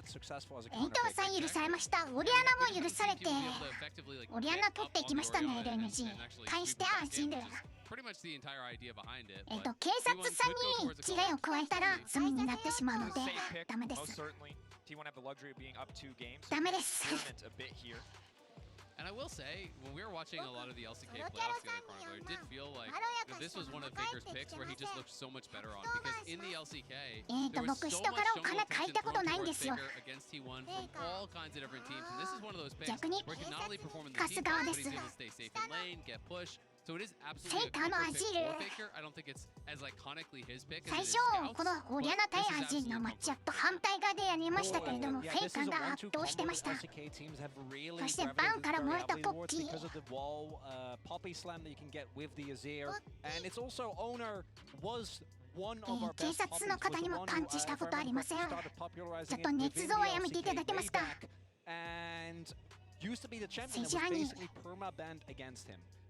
藤さん許されました。オリアナも許されて、オリアナ取っていきましたね、LNG。対してジンル。警察さんに危害を加えたら罪になってしまうので、ダメです。ダメです。And I will say, when we were watching a lot of the LCK playoffs together, Chronicler, it did feel like this was one of Faker's picks where he just looked so much better on. Because in the LCK, there was so much jungle attention thrown towards Faker against T1 from all kinds of different teams. And this is one of those picks where he can not only perform in the team, but he's able to stay safe in lane, get push. So it is absolutely a good pick for Faker. I don't think it's as iconically his pick as it is Scout's. 最初このオリアナ対アジンのマッチアップ反対側でやりましたけれども、フェイカーが圧倒してました。そしてバンから漏れたポッキー。警察の方にもパンチしたことありません。ちょっと捏造はやめていただけますか。政治犯に。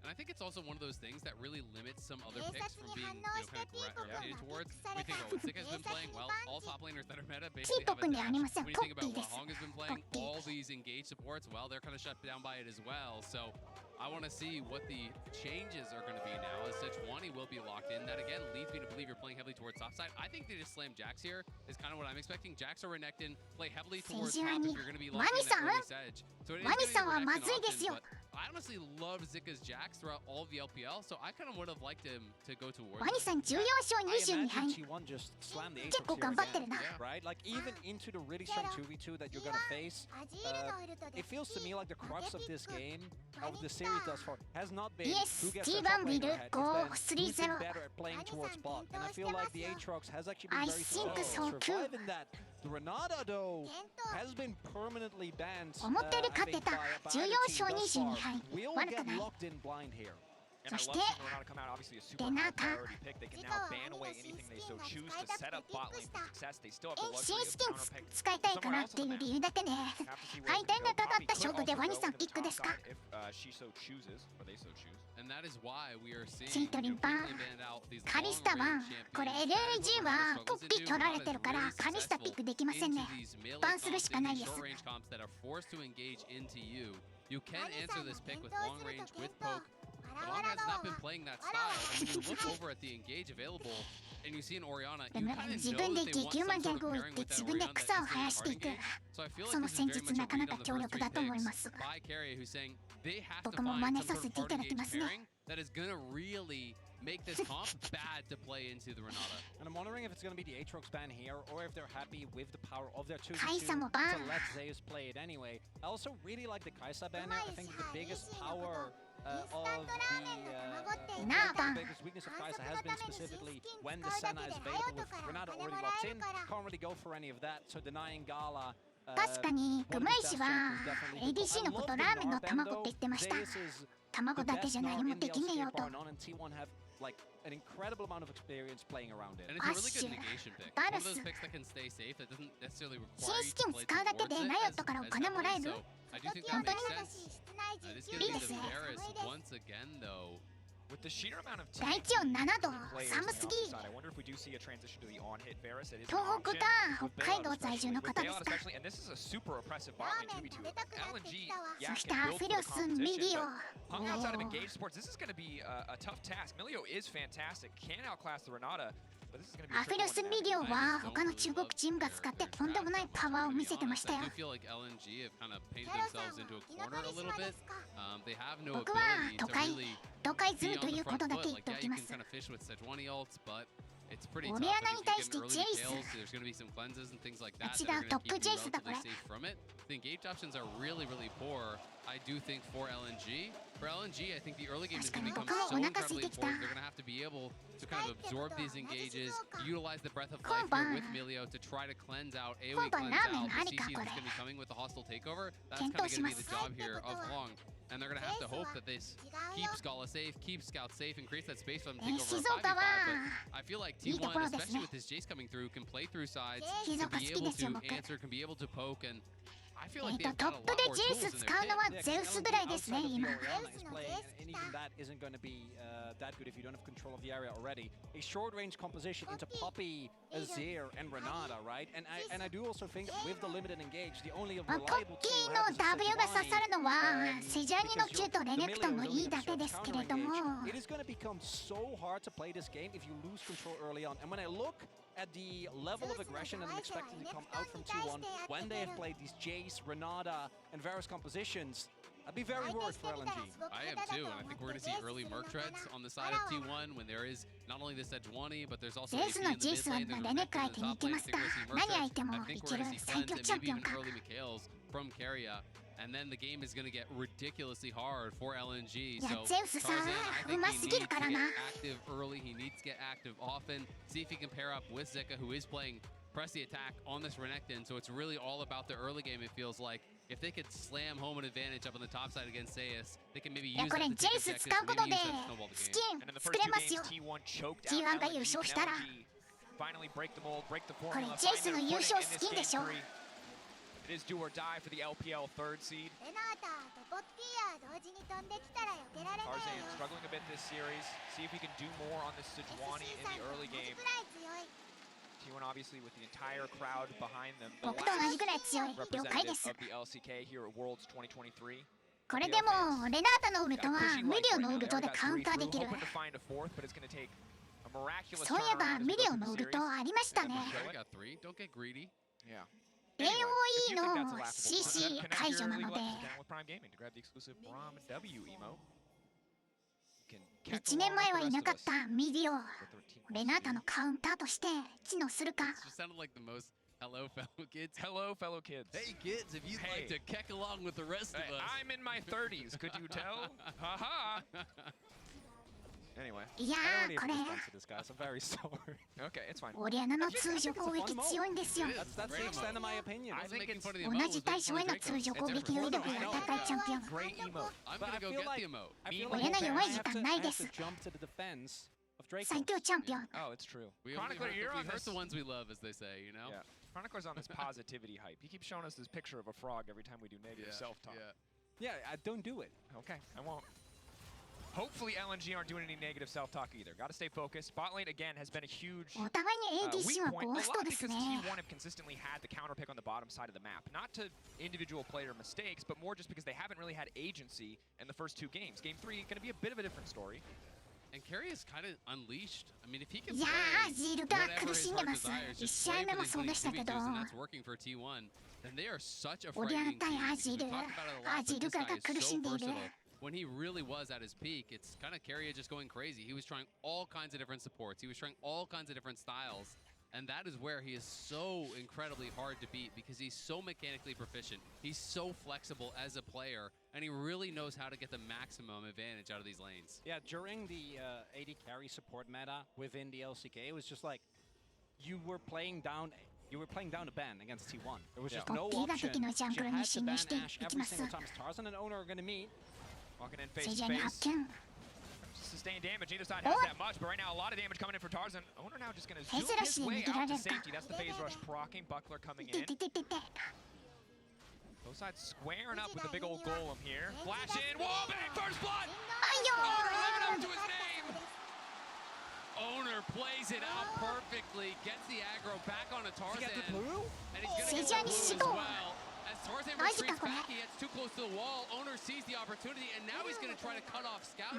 And I think it's also one of those things that really limits some other picks from being, kind of gravitated towards. We think about what Zika has been playing. Well, all top laners that are meta basically have a dash. When you think about what Hong has been playing, all these engaged supports, well, they're kind of shut down by it as well. So I want to see what the changes are going to be now. As Sejuani will be locked in. That again leads me to believe you're playing heavily towards top side. I think they just slam Jax here is kind of what I'm expecting. Jax or Renekton play heavily towards top if you're going to be locked in at early sedge. So it is going to be Renekton option, but I honestly love Zika's Jax throughout all of the LPL, so I kind of would have liked him to go towards. ワニさん14勝22敗。結構頑張ってるな。Right? Like even into the really strong 2v2 that you're gonna face, it feels to me like the crux of this game, of the series thus far, has not been who gets the top lane ahead. It's been who's been better at playing towards bot, and I feel like the Aatrox has actually been very successful surviving that. The Renata though has been permanently banned. 思ったより勝ってた。14勝22敗。悪くない。そしてレナータ新スキン使いたいかなっていう理由だけね。敗退がかかった勝負でワニさんピックですか。シントリンバンカリスタバンこれ LNG はポッキー取られてるからカリスタピックできませんね。バンするしかないです。You can answer this pick with long range, with poke. But Long has not been playing that style. And when you look over at the engage available and you see an Orianna, you kind of know that they want some sort of pairing with that Orianna that is the target. So I feel like this is very much a read on the first three picks by Carrier, who's saying they have to find some sort of hard engage pairing that is going to really make this comp bad to play into the Renata. And I'm wondering if it's going to be the Aatrox ban here, or if they're happy with the power of their 2v2 to let Zeus play it anyway. I also really like the Kai'Sa ban here. I think the biggest power of the biggest weakness of Kai'Sa has been specifically when the Senna is available with Renata already locked in. Can't really go for any of that, so denying Gala. 確かにグムイ氏は ADC のことラーメンの卵って言ってました。卵だけじゃ何もできねえよと。Like an incredible amount of experience playing around it. And it's a really good negation pick. One of those picks that can stay safe that doesn't necessarily require you to play towards it. So I do think that makes sense. This gives me the Varus once again though. With the sheer amount of 大気温7度寒すぎ。東北か北海道在住の方ですか。そしてアフィリオスミリオ。アフィリオスミリオは他の中国チームが使ってとんでもないパワーを見せてましたよ。僕は都会済みということだけ言っておきます。オリアナに対してジェイス。違う、トップジェイスだこれ。The engage options are really, really poor. I do think for LNG, I think the early game is going to become so incredibly important. They're going to have to be able to kind of absorb these engages, utilize the breath of life here with Milio to try to cleanse out, AoE cleanse out the CC that's going to be coming with the hostile takeover. That's kind of going to be the job here of Long. And they're going to have to hope that this keeps Gala safe, keeps Scout safe, and creates that space for them to take over a 5v5. But I feel like T1, especially with his Jace coming through, can play through sides, can be able to answer, can be able to poke, and トップでジェイス使うのはゼウスぐらいですね、今。That good if you don't have control of the area already. A short-range composition into Poppy, Azir, and Renata, right? And I do also think with the limited engage, the only ポッキーの W が刺さるのはセジャーニのQとレネクトンの E だけですけれども。It is going to become so hard to play this game if you lose control early on. And when I look at the level of aggression that I'm expecting to come out from T1 when they have played these Jace, Renata, and various compositions, I'd be very worried for LNG. I am too, and I think we're going to see early Merc treads on the side of T1 when there is not only this Edge-1, but there's also AP in the mid lane, there's Renekton in the top lane, I think we're going to see Glens and maybe even early Mikhails from Keria. And then the game is going to get ridiculously hard for LNG. So Tarzan, I think he needs to get active early. He needs to get active often. See if he can pair up with Zika, who is playing press the attack on this Renekton. So it's really all about the early game, it feels like. If they could slam home an advantage up on the top side against Zeus, they can maybe use that to take objectives, maybe use that to snowball the game. And in the first two games, T1 choked out LNG, and LNG finally break the mold, break the formula, find their footing in this game 3. It is do or die for the LPL third seed. Tarzan struggling a bit this series. See if he can do more on this Sejuani in the early game. T1 obviously with the entire crowd behind them. The last representative of the LCK here at Worlds 2023. これでもレナータのウルトはミリオのウルトでカウンターできる。そういえばミリオのウルトありましたね。AOE の CC 解除なので1年前はいなかったミリオレナータのカウンターとして機能するか。Hello, fellow kids. Hello, fellow kids. Hey, kids, if you'd like to keck along with the rest of us. I'm in my 30s, could you tell? Haha. Anyway. いやー、これ Okay, it's fine. オリアナの通常攻撃強いんですよ。That's the extent of my opinion. I think it's 同じ対象への通常攻撃威力が高いチャンピオン。 great emote. I'm gonna go get the emote. オリアナ弱い時間ないです。最強チャンピオン。Oh, it's true. Chronicler, you're on this. The ones we love, as they say, you know. Yeah. Chronicler's on this positivity hype. He keeps showing us this picture of a frog every time we do negative self-talk. Yeah, I don't do it. Okay, I won't. Hopefully LNG aren't doing any negative self-talk either. Got to stay focused. Bot lane again has been a huge お互いに ADC はゴーストです because ね。 T1 have consistently had the counter pick on the bottom side of the map. Not to individual player mistakes, but more just because they haven't really had agency in the first two games. Game 3 going to be a bit of a different story. And Carry is kind of unleashed. I mean, if he can いやー、ジールが苦しんでます。1試合目もそうでしたけど。 and that's working for T1, then they are such a オリアナ frightening 対 team. アジール。 We talked about it a lot, アジー but ル this が guy is 苦し so んでいる。 versatile. When he really was at his peak, it's kind of Carrier just going crazy. He was trying all kinds of different supports. He was trying all kinds of different styles. And that is where he is so incredibly hard to beat because he's so mechanically proficient. He's so flexible as a player, and he really knows how to get the maximum advantage out of these lanes. Yeah, during the AD carry support meta within the LCK, it was just like you were playing down a ban against T1. There was just no option. You had to ban Ashe every single time. Tarzan and Owner are going to meet. Walking in face セジ to ャーに face. 発見。 Sustained damage. Neither side has that much, but right now a lot of damage coming in for Tarzan. Owner now just going to zoom his way out to safety. That's the phase rush proccing. Buckler coming て in. てててて。 Both sides squaring up with the big old golem here. Flash in. Whoa, bang! First blood! あい Owner living up よ to his name! Owner plays it out perfectly, gets the aggro back onto Tarzan. And he's going to get the blue as well. As Tarzan retreats back, he gets too close to the wall. Owner sees the opportunity, and now he's going to try to cut off Scout.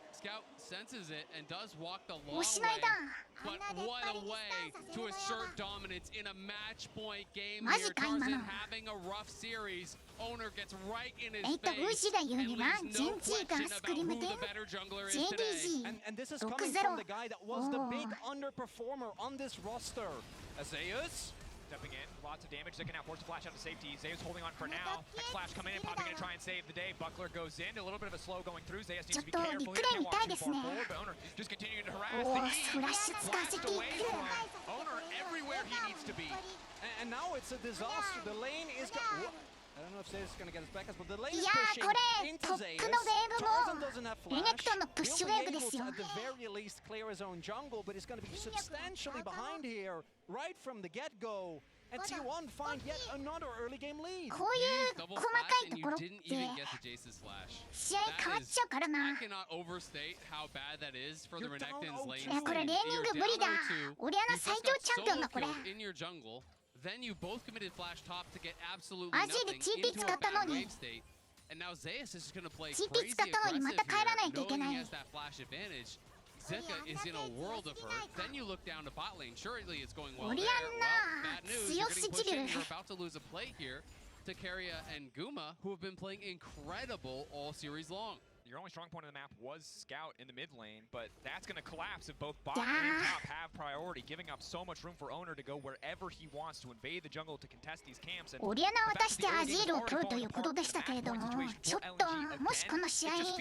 Scout senses it and does walk the long おしまいだ。 way. But what a way to assert dominance in a match point game マジ here. か今 Tarzan の。 having a rough series. Owner gets right in his ウ face ジが言う and には leaves ジ no ンジーが question ス about クリーム who で the better jungler is today. JDG And this is coming 6-0 from the guy that was the big underperformer on this roster. Zeus. Stepping in, lots of damage. Zika now forced to flash out to safety. Zeus holding on for now. Hex flash coming in, Poppy going to try and save the day. Buckler goes in, a little bit of a slow going through. Zeus needs to be careful here. Can't walk too far forward, but Owner just continuing to harass お the ー、フラッシュ使わせ blast てい away く。 from Owner everywhere he needs to be. And now it's a disaster. The lane is... I don't know if Zeus is going to get his back, but the lane い is やー、 pushing これ into トッ Zeus. プのウェーブ Tarzan も doesn't have レネ flash. クトンのプッシュウェーブですよ。 At the very least clear his own jungle, but he's going to be substantially behind here right from the get-go. and T1 find yet another early game lead. こういう細かいところって試合変わっちゃうからな。いやこれレーニング無理だ。オリアナ最強チャンピオンだこれ。アジで TP 使ったのに TP 使ったのにまた帰らないといけない。Zeka is in a world of hurt. Then you look down to bot lane. Surely it's going well there. Orianna, Well, bad news. You're getting pushed in. You're about to lose a play here to Keria and Guma, who have been playing incredible all series long. Your only strong point of the map was Scout in the mid lane, but that's going to collapse if both bot and top have priority, giving up so much room for Owner to go wherever he wants to invade the jungle to contest these camps. オリアナを渡してアジールを取るということでしたけれども、ちょっともしこの試合負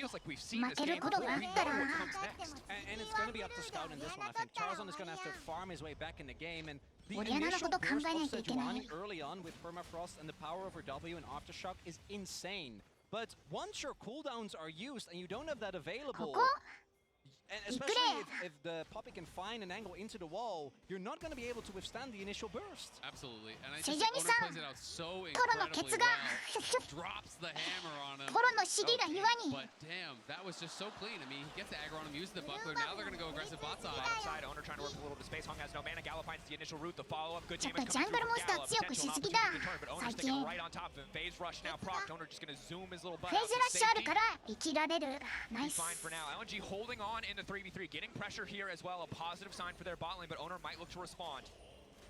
けることがあったら And it's going to be up to Scout in this one. I think Tarzan is going to have to farm his way back in the game, and the オリアナのこと考えないといけない。 early on with Permafrost and the power of her W and Aftershock is insane. But once your cooldowns are used and you don't have that available, and especially if the Poppy can find an angle into the wall, you're not going to be able to withstand the initial burst. Absolutely. And I think Owner plays it out so incredibly well. Drops the hammer on him. But damn, that was just so clean. I mean, he gets the aggro on him, uses the buckler. Now they're going to go aggressive bot side. Bottom side, Owner trying to work a little bit of space. Hung has no mana. Gallop finds the initial route. The follow-up. Good damage coming through from Gallop. Potential opportunity to turn, but Owner's sticking right on top of him. Phase rush now procced. Owner just going to zoom his little butt out to safety. Fine for now. LNG holding on in the 3v3, getting pressure here as well, a positive sign for their bot lane, but Owner might look to respond.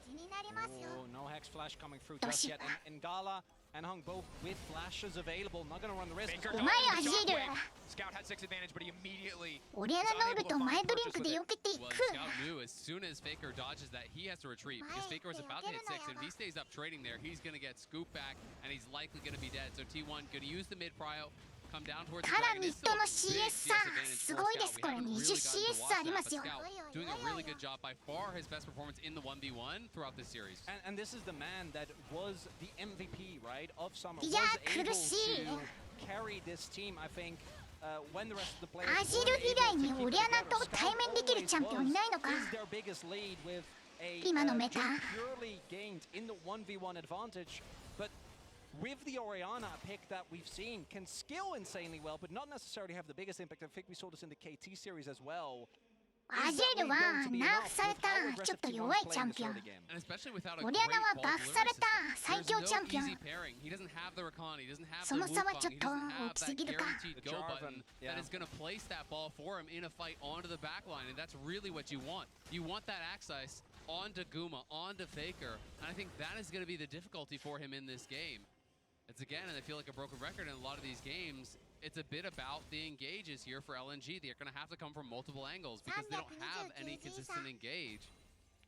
Oh, no Hex Flash coming through just yet, and Gala and Hung both with flashes available, not going to run the risk. Scout had 6 advantage, but he immediately オリアナのウルト前ドリンクで避けていく。 Well, Scout knew as soon as Faker dodges that, he has to retreat because Faker was about to hit 6, and if he stays up trading there, he's going to get scooped back, and he's likely going to be dead. So T1 going to use the mid prio. からミッドの CS 差すごいです。これ20 CS 差ありますよ。 Doing a really good job, by far his best performance in the 1v1 throughout this series. And this is the man that was the MVP, right, of summer. いや Was able 苦しい。 to carry this team, I think, when the rest of the players アジル以外にオリアナと対面できるチャンピオンいないのか。 is their biggest lead with a 今のメタ。 purely gained in the 1v1 advantage, but with the Orianna pick that we've seen, can skill insanely well, but not necessarily have the biggest impact. I think we saw this in the KT series as well. アジールはナーフされたちょっと弱いチャンピオン。オリアナはバフされた最強チャンピオン。その差はちょっと大きすぎるか。 That is going to place that ball for him in a fight onto the back line, and that's really what you want. You want that access onto Guma, onto Faker, and I think that is going to be the difficulty for him in this game. It's again, and I feel like a broken record in a lot of these games. It's a bit about the engages here for LNG. They're going to have to come from multiple angles because they don't have any consistent engage.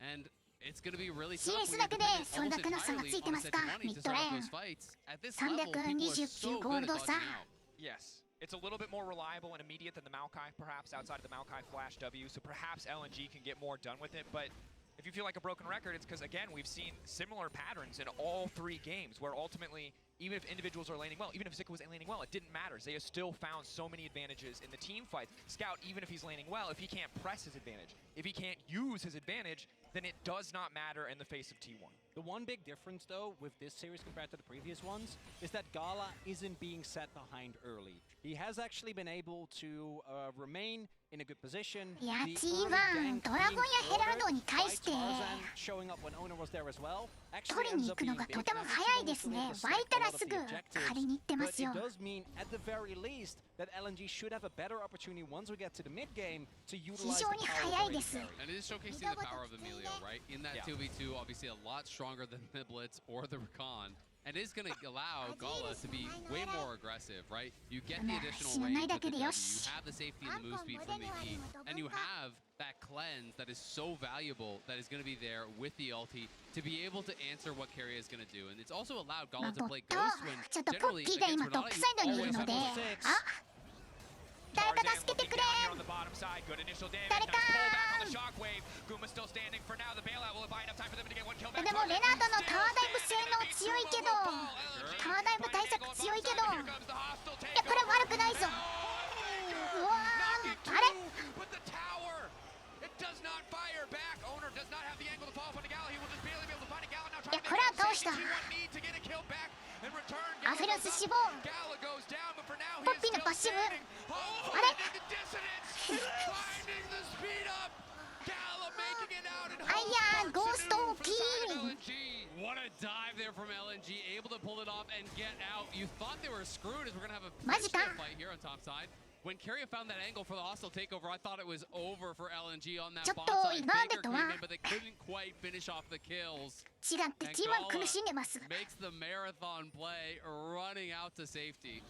And it's going to be really tough when you're dependent almost entirely on Sejuani to start off those fights. At this level, people are so good at dodging out. Yes. It's a little bit more reliable and immediate than the Maokai, perhaps, outside of the Maokai Flash W, so perhaps LNG can get more done with it, but if you feel like a broken record, it's because, again, we've seen similar patterns in all 3 games where ultimately, even if individuals are laning well, even if Zika was laning well, it didn't matter. Zaya still found so many advantages in the team fights. Scout, even if he's laning well, if he can't press his advantage, if he can't use his advantage, then it does not matter in the face of T1. The one big difference, though, with this series compared to the previous ones, is that Gala isn't being set behind early. He has actually been able to remain in a good position. いや T1 ドラゴンやヘラルドに対して取りに行くのがとても早いですね。湧いたらすぐ借りに行ってますよ。 It does mean at the very least that LNG should have a better opportunity once we get to the mid game to utilize the power of the And it is showcasing the power of Emilio, right? In that 2v2, obviously a lot stronger than the Blitz or the Recon. And it is going to allow Gala to be way more aggressive, right? You get the additional range with the W, you have the safety and the move speed from the E, and you have that cleanse that is so valuable that is going to be there with the ulti to be able to answer what Keria is going to do. And it's also allowed Gala to play Ghost when generally against Renata, 誰か助けてくれ。誰か。でもレナートのタワーダイブ性能強いけど、タワーダイブ対策強いけど、いやこれ悪くないぞ。うわー、あれ？いやこれは倒した。アフェルス死亡。ポッピーのパッシブ。あれアイアンゴーストキー。 What a dive there from LNG, able to pull it off and get out. You thought they were screwed as we're gonna have a fight here on top side. When Carrier found that angle for the hostile takeover, I thought it was over for LNG on that bot side. Faker came in, but they couldn't quite finish off the kills. 違って T1 苦しんでます。 Makes the marathon play, running out to safety.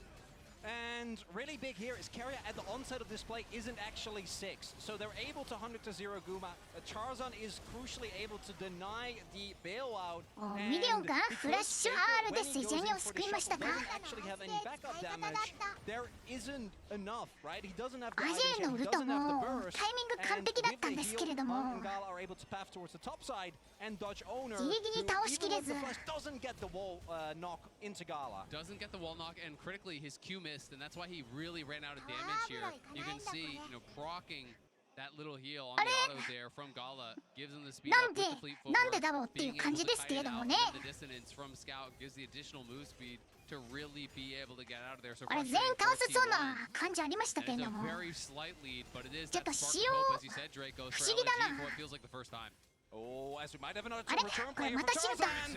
And really big here is Carrier at the onset of this play isn't actually 6. So they're able to 100-0 Guma. Charzan is crucially able to deny the bailout. ミリオンがフラッシュ R でセジャニを救いましたが、 actually have any backup damage. There isn't enough, right? He doesn't have the アジェイのウルトもタイミング完璧だったんですけれども、 are able to path towards the top side and dodge owner. ギリギリ倒しきれず。 Doesn't get the wall knock into Gala. Doesn't get the wall knock, and critically his Q missed, and that's why he really ran out of damage here. You can see, proccing that little heal on the auto there from Gala gives him the speed up with the fleet footwork, being able to tight it out, and the dissonance from Scout gives the additional move speed to really be able to get out of there. So あれ全員倒せそうな感じありましたけれども、 very slight lead, but it is ちょっ that と spark 使 of 用 hope, as you said, Draco, 不 for 思議だ LNG な。 for what feels like the first time. Oh, as we might have another あれ return これ player ま for たシルター。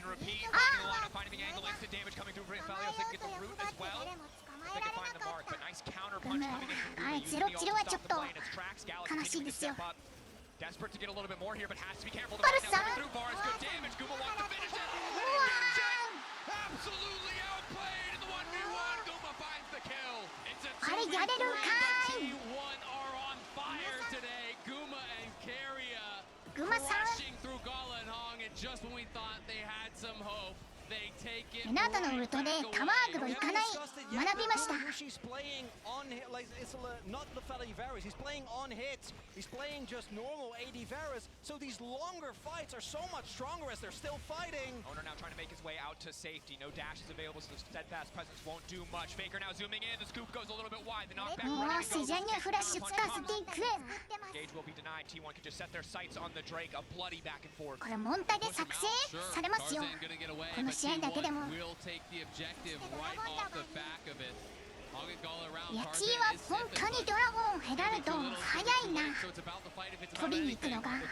Finding the angle, instant damage coming through. Valios can get the root as well. They can find the mark, but nice counter punch coming in from はい、 Guma. ゼロキルはちょっと 悲しいですよ。Desperate to get a little bit more here, but has to be careful. But it's Coming through far is good damage. Guma wants to finish it. Absolutely outplayed in the 1v1. Guma finds the kill. It's a あれやれるんかい。 T1 are on fire today. Guma and Carrier グマさん。 crashing through Gala and Hong, and just when we thought they had some hope, they take it ミナートのウルトでタワーグロ行かない学びました。 She's playing on hit, like it's not the fellow Varus. He's playing on hits. He's playing just normal AD Varus. So these longer fights are so much stronger as they're still fighting. Owner now trying to make his way out to safety. No dashes available, so the steadfast presence won't do much. Faker now zooming in. The scoop goes a little bit wide. The knockback. もうセジャニはフラッシュ使わせていく。 Gage will be denied. T1 can just set their sights on the Drake. A bloody back and forth. これモンタで作成されますよ。 この試合だけでも。 will take the objective right off the back of it. いや T は本当にドラゴンヘラルド早いな。取りに行くのが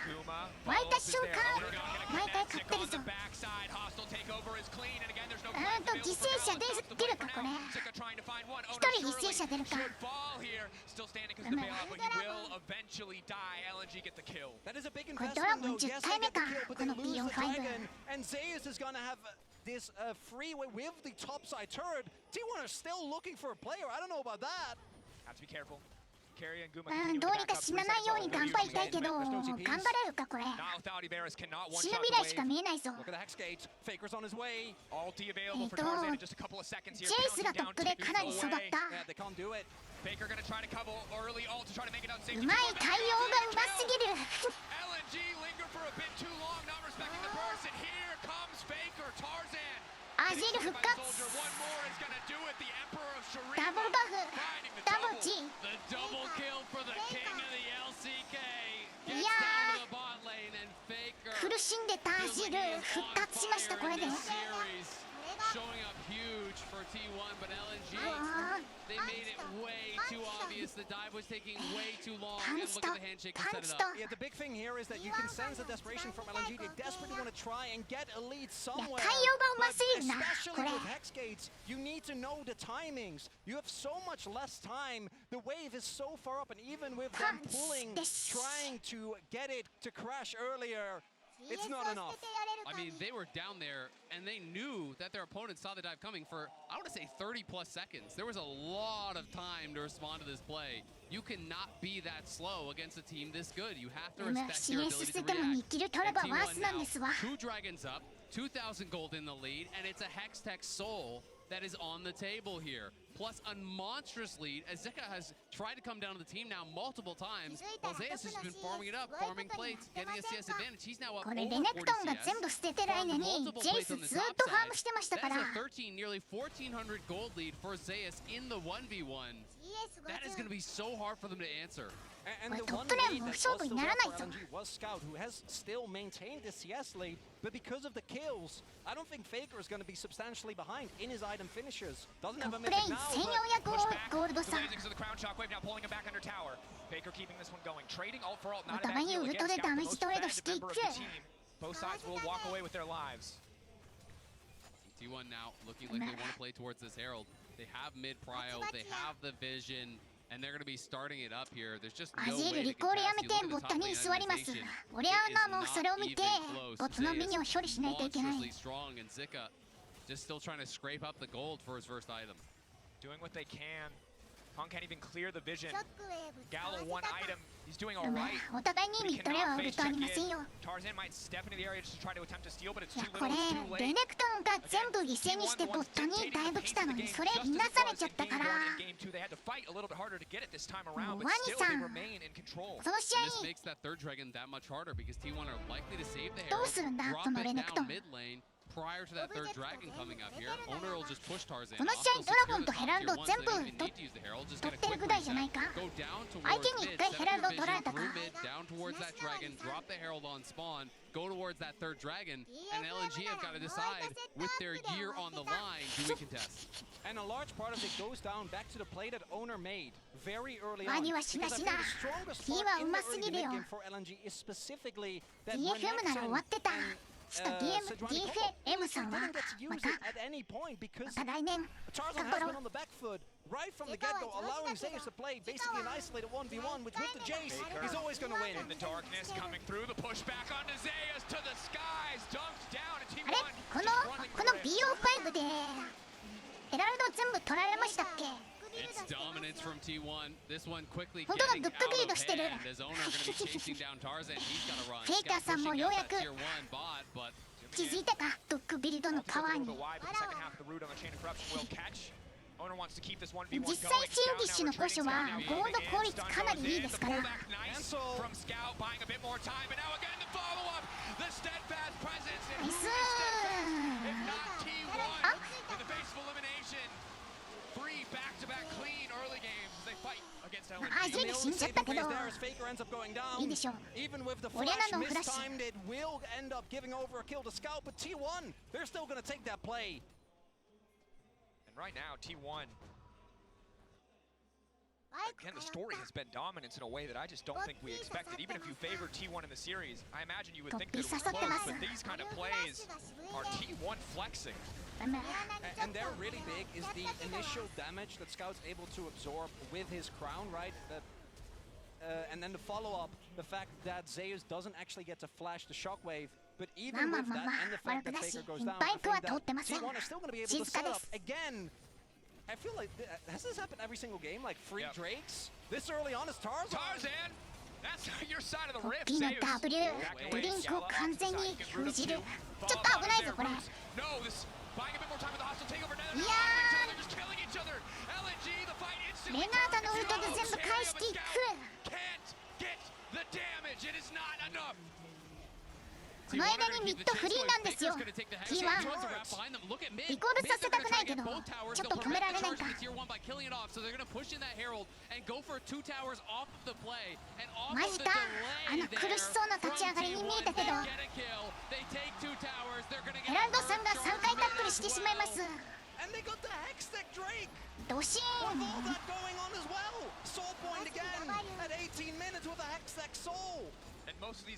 湧いた瞬間毎回勝ってるぞ。犠牲者出るかこれ。一人犠牲者出るか。これドラゴン10体目かこの B45。 And Zeus is gonna have this freeway with the topside turret. T1 are still looking for a player. I don't know about that. Have to be careful. Carrier and Guma どうにか死なないように頑張りたいけど頑張れるかこれ。死ぬ未来しか見えないぞ。Look at the hex gate. Faker's on his way. ジェイスがトップでかなり育った。 Yeah, they can't do it. Faker gonna try to cover early ult to try to make it out safe. うまい対応がうますぎる。 LNG linger for a bit too long, not respecting the burst, and here comes Faker, Tarzan. アジール復活。 One more is gonna do it. The Emperor of Shurima. ダブルバフ。ダブル G。 The double kill for the king of the LCK. いやー苦しんでたアジール復活しましたこれで。 Showing up huge for T1, but LNG, they made it way too obvious. The dive was taking way too long. And look at the handshake and set it up. Yeah, the big thing here is that you can sense the desperation from LNG. They desperately want to try and get a lead somewhere. 対応がうますぎるなこ Especially れ。 with hex gates, you need to know the timings. You have so much less time. The wave is so far up, and even with them pulling, trying to get it to crash earlier, it's not enough. I mean, they were down there, and they knew that their opponents saw the dive coming for, I want to say, 30-plus seconds. There was a lot of time to respond to this play. You cannot be that slow against a team this good. You have to respect your ability to react. And T1 now, 2 dragons up, 2,000 gold in the lead, and it's a Hextech Soul that is on the table here. Plus a monstrous lead as Zeka has tried to come down to the team now multiple times. While Zeus has been farming it up, farming plates, getting a CS advantage. He's now up こ over れ 40 レネクトンが CS. 全部捨ててる間にジェイスずっとファームしてましたから。 That is a 13, nearly 1,400 gold lead for Zeus in the 1v1. That is going to be so hard for them to answer. And the one lead that was still there for LNG was Scout, who has still maintained the CS lead, but because of the kills, I don't think Faker is going to be substantially behind in his item finishers. Doesn't have a mythic now, but push back. The crown shockwave now pulling him back under tower. Faker keeping this one going. Trading ult for ult, not a bad deal against Scout, the most defended member of the team. Both sides will walk away with their lives. T1 now looking like they want to play towards this Herald. They have mid prio, they have the vision, and they're going to be starting it up here. There's just no way to contest. You look at the top lane itemization. It is not even close. Monstrously strong, and Zika just still trying to scrape up the gold for his first item. Doing what they can. Hong can't even clear the vision. Gallo one item. He's doing all right. He cannot face check in. Tarzan might step into the area just to try to attempt to steal, but it's too little, it's too late. Again, T1 wants to take the pace of the game just as it was in game 1 and game 2. They had to fight a little bit harder to get it this time around, but still they remain in control. And this makes that third dragon that much harder because T1 are likely to save the Herald, drop it down mid lane. Prior to that third dragon coming up here, Owner will just push Tarzan off. They'll secure the top tier 1, so they don't even need to use the Herald. Just get a quick reset. Go down towards mid, set up your vision through mid, down towards that dragon, drop the Herald on spawn, go towards that third dragon, and LNG have got to decide with their year on the line, do we contest? And a large part of it goes down back to the play that Owner made very early on. Because I think the strongest part in the early mid-game for LNG is specifically that DFM さんはまた Tarzan has been on the back foot right from the get-go, allowing Zeus to play basically an isolated 1v1, which with the Jace, he's always going to win. In the darkness, coming through, the pushback onto Zeus to the skies, dunked down, and T1 この BO5 でエラルド全部取られましたっけ？ It's dominance from T1. This one quickly getting out of hand as Owner going to be chasing down Tarzan. He's got to run. Scout pushing out that tier 1 bot, but 気づいたかドッグビルドのパワーに。 実際チームディッシュのポショはゴールド効率かなりいいですから。あ、ジェイ死んじゃったけどいいでしょう。俺らのフラッシュ。And right now, T1, again, the story has been dominance in a way that I just don't think we expected. Even if you favor T1 in the series, I imagine you would think that it was close, but these kind of plays are T1 flexing. And they're really big is the initial damage that Scout's able to absorb with his crown, right? And then the follow-up, the fact that Zeus doesn't actually get to flash the shockwave, but even with that and the fact that Faker goes down, I think that T1 is still going to be able to set up again. I feel like, has this happened every single game? Like free Drakes? This early on is Tarzan! That's your side of the rift, ピの W ドリンクを完全に封じる。ちょっと危ないぞこれ。いやー、レナータのウルトで全部返していく。この間にミッドフリーなんですよ。T1 リコールさせたくないけどちょっと止められないか。マジか、あの苦しそうな立ち上がりに見えたけどヘラルドさんが3回タックルしてしまいます。ドシーン。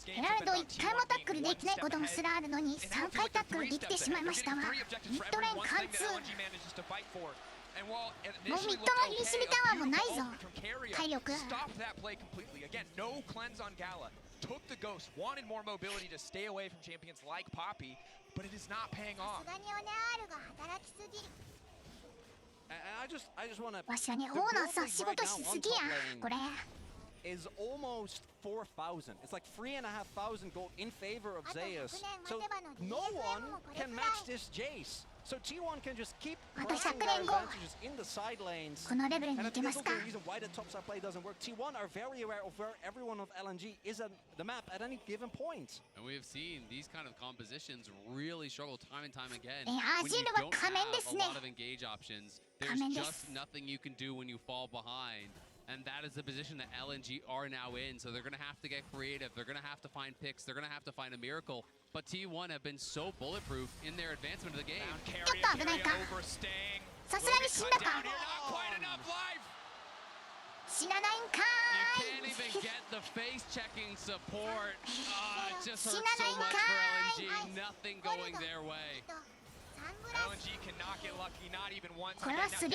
ヘラルド1回もタックルできないこともすらあるのに3回タックルできてしまいましたわ。ミッドレーン貫通。もうミッドのヒリシビタワーもないぞ。体力。Took the ghost, wanted more mobility to stay away from champions like Poppy, but it is not paying off. I just want to. わしはね、オーナーさん仕事しすぎやこれ。is almost 4,000. It's like 3,500 gold in favor of Zeus. So no one can match this Jace. So T1 can just keep pressing their advantages in the side lanes. And I think that's also the reason why the topside play doesn't work. T1 are very aware of where everyone of LNG is at the map at any given point. And we have seen these kind of compositions really struggle time and time again. When you don't have a lot of engage options, there's just nothing you can do when you fall behind. And that is the position that LNG are now in. So they're going to have to get creative. They're going to have to find picks. They're going to have to find a miracle. But T1 have been so bulletproof in their advancement of the game. Overstaying. さすがに死んだか。 Not quite enough life. 死なないんか You can't even get the face checking support. It just hurts so 死なないん much か for LNG. Nothing going their way. LNG cannot get lucky, not even once. これは 3-0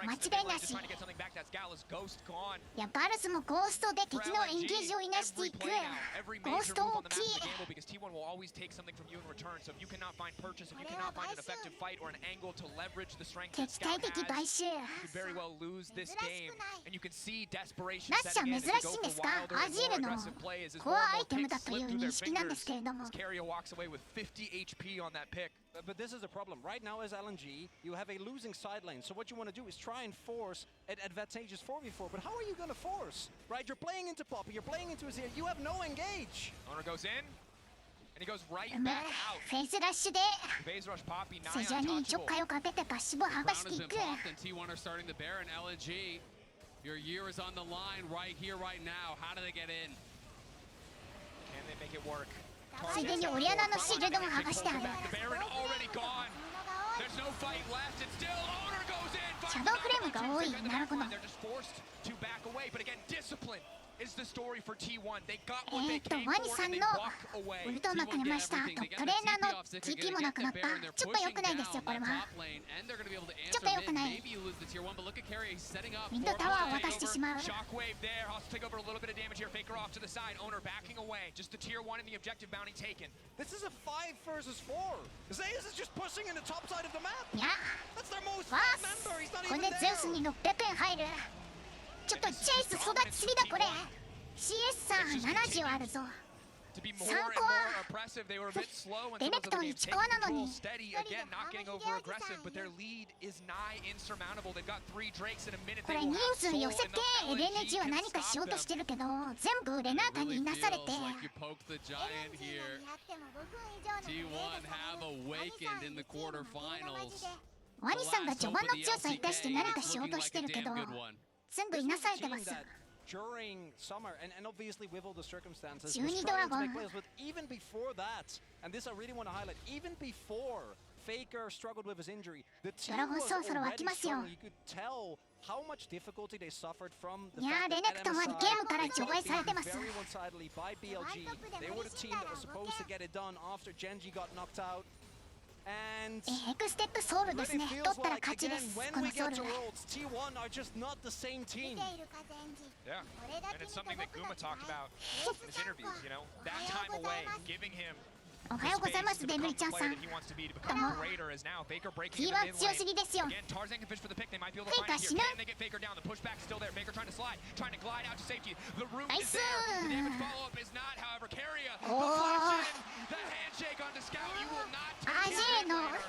間違いなし。 Trying to get something back. That's Gala's ghost gone. いやバルスもゴーストで敵のエンゲージをいなしていく。ゴースト大きい。 Because T1 will always take something from you in return. So if you cannot find purchase, if you cannot find an effective fight or an angle to leverage the strength that 敵対 Scout 的買 has, 収。 you could very well lose this game. And you can see desperation ラッシャ setting ー in 珍 as し they いん go です for か wilder ア and ジー more ルの aggressive play as his コ more ア and アイ more テムだ picks とい slip う through 認 their 識なんです fingers. けれども As Keria walks away with 50 HP on that pick. But this is the problem. Right now as LNG, you have a losing side lane. So what you want to do is try and force an advantageous 4v4. But how are you going to force? Right? You're playing into Poppy, you're playing into Azir. You have no engage. Owner goes in, and he goes right うむ back out. フェイスラッシュで Phase rush Poppy, セ nigh ジャにちょ untouchable. っかいをかけてパッシブを剥 Crown がして has い been く。 popped and T1 are starting the Baron. LNG, your year is on the line right here, right now. How do they get in? Can they make it work? ついでにオリアナのシールドも剥がしてある。 The Baron already gone. There's no fight left. It's still Owner goes in. シャドウフレームが多い。なるほど。 They're just forced to back away. But again, discipline is the story for T1. They got what they came ワニ for さ and ん they の walk ウ away. ルトうまく出ました。あとトレーナーの TP もなくなった。ちょっと良くないですよこれは。ちょっと良くない。ミッドタワーを渡してしまう。 Shockwave there. Also take over a little bit of damage here. Faker off to the side. Owner backing away. Just the tier 1 and the objective bounty taken. This is a 5 versus 4. Zeus is just pushing in the top side of the map. いや That's their most わ fat member. He's not こ even れでゼウス there. に600円入る。ちょっとジェイス育ちすぎだこれ。CS さん70あるぞ。 To be more and more oppressive, they were a bit slow until the game. Taking control steady again, not getting over aggressive, but their lead is nigh insurmountable. They've got 3 Drakes in a minute. これ人数寄せて LNG は何かしようとしてるけど全部レナータにいなされて T1 have awakened in the quarterfinals. ワニさんが序盤の強さを生かして何かしようとしてるけど全部いなされてます。 During summer, and obviously with all the circumstances, 12ドラゴン but even before that, and this I really want to highlight, even before Faker struggled with his injury, the team was already struggling. You could tell how much difficulty they suffered from the fact that MSI was very one-sidedly by BLG. They were the team that was supposed to get it done after Genji got knocked out. And エクステックソウルですね。取ったら勝ちですこ when の we ソウ get ル。 to Worlds, T1 are just not the same team. Yeah, and it's something that Guma talked about in his interviews, you know, that time away, giving him おはようございますデブリちゃんさん。 he wants to be to become a greater is now Faker breaking in T1 the mid 強す lane. ぎですよ。 Again, Tarzan can fish for the pick. They might be able to find it here. Can they get Faker down? The pushback is still there. Faker trying to slide, trying to glide out to safety. The root is there. The damage follow-up is not, however, Keria. The flash in, the handshake onto Scout. You will not take it later.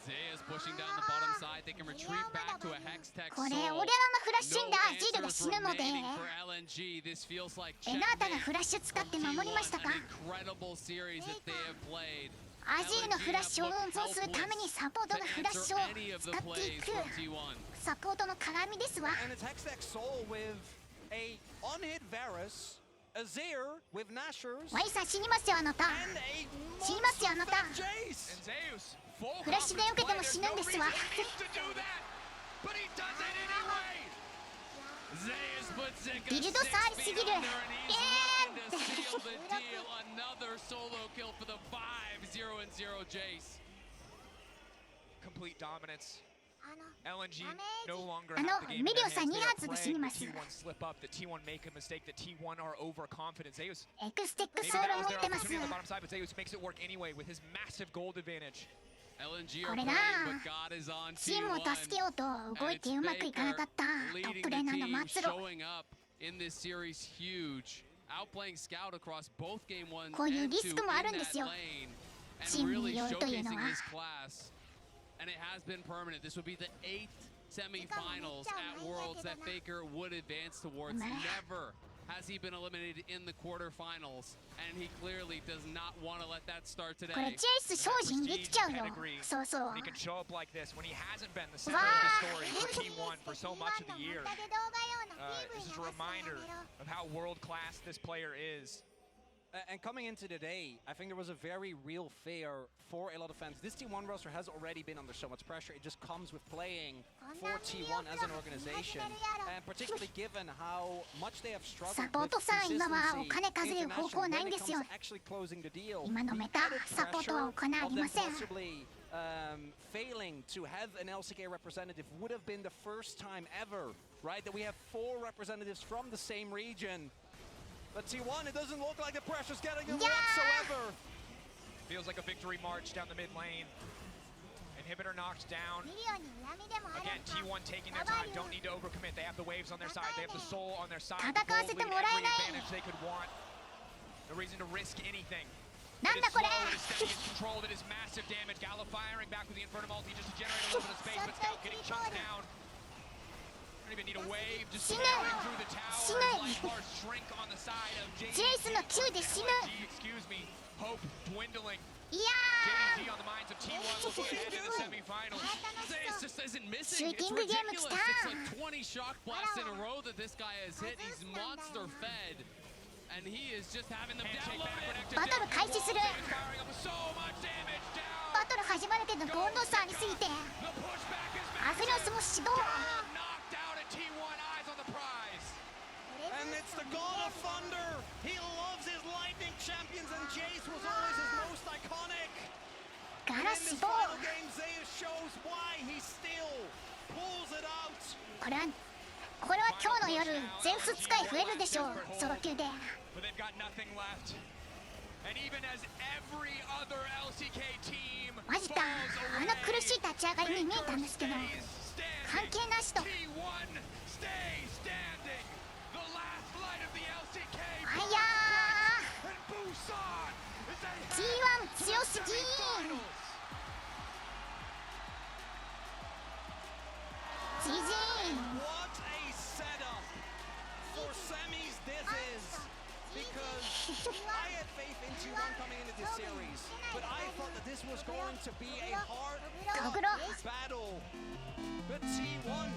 Zeus pushing down the bottom side. They can retreat back to a Hex Tech これ Soul. オリアナのフラッシュインでアジールが死ぬので For LNG, this feels like レナータが checkmate フラッシュ使って守りましたか An incredible series that they have played. アジールのフラッシュを運送するためにサポートのフラッシュを Any of the 使ってい plays く from T1. サポートの鏡ですわ。 And it's Hextech Soul with a on-hit Varus, Azir with Nashers, ワイさん死にますよあなた。 and a 死にますよあなた。 Jace. And Zeus, full フラッシュで受けても confidence 死 play. ぬん There's です no わ。 reason to do that, but he does it anyway. Zeus puts it Dildo side feet sigiri. under and he's looking to And- seal the deal. Another solo kill for the 5-0-0 Jace. Complete dominance. LNG no longer あの have the game in ミリ their オさん hands. 2 They are 発で死 praying に that ます。 T1 slip up, that T1 make a mistake, that T1 are overconfident. Zeus, エクステック maybe ソウル that を was 持 their ってます。 opportunity on the bottom side, but Zeus makes it work anyway with his massive gold advantage. これなチームを助けようと動いてうまくいかなかったトップレーナーの末路。こういうリスクもあるんですよ、チームによるというのは。And it has been permanent. This would be the 8th semifinals at Worlds that Faker would advance towards. Never has he been eliminated in the quarterfinals, and he clearly does not want to let that start today. これジェイス精進できちゃうよ。そうそう。 He can show up like this when he hasn't been the center of the story for T1 for so much of the year. This is a reminder of how world class this player is. And coming into today, I think there was a very real fear for a lot of fans. This T1 roster has already been under so much pressure. It just comes with playing for T1 as an organization, and particularly given how much they have struggled with consistency. International actually closing the deal. Possibly failing to have an LCK representative would have been the first time ever, right? That we have 4 representatives from the same region. But T1, it doesn't look like the pressure's getting them whatsoever. Feels like a victory march down the mid lane. Inhibitor knocked down. Again, T1 taking their time. Don't need to overcommit. They have the waves on their side. They have the soul on their side. Every advantage they could want. No reason to risk anything. It is slow, it is steady, it's controlled, it is massive damage. Gallo firing back with the Inferno multi just to generate a little bit of space, but Scout getting chunked down. Don't even need a wave, just sailing through the tower. Light bars shrink on the side of JD. Excuse me. Hope dwindling. JD on the minds of T1 looking ahead to the semifinals. This just isn't missing. It's ridiculous. It's like 20 shock blasts in a row that this guy has hit. He's monster fed. And he is just having them downloaded. バトル開始する。 So much damage down. バトル始まるけどどんどん差ありすぎてアフェリオスも始動。 And it's the God of Thunder. He loves his lightning champions, and Jace was always his most iconic. ガラ死亡。 Game Zeus shows why he still pulls it out. これは今日の夜ゼウス使い増えるでしょう、ソロ級で。 But they've got nothing left. And even as every other LCK team マジか、あの苦しい立ち上がりに見えたんですけど関係なしと。 あいやー T1 強すぎー。 GG。 What a setup for semis this is. Because I had faith in T1 coming into this series, but I thought that this was going to be a hard battle. But T1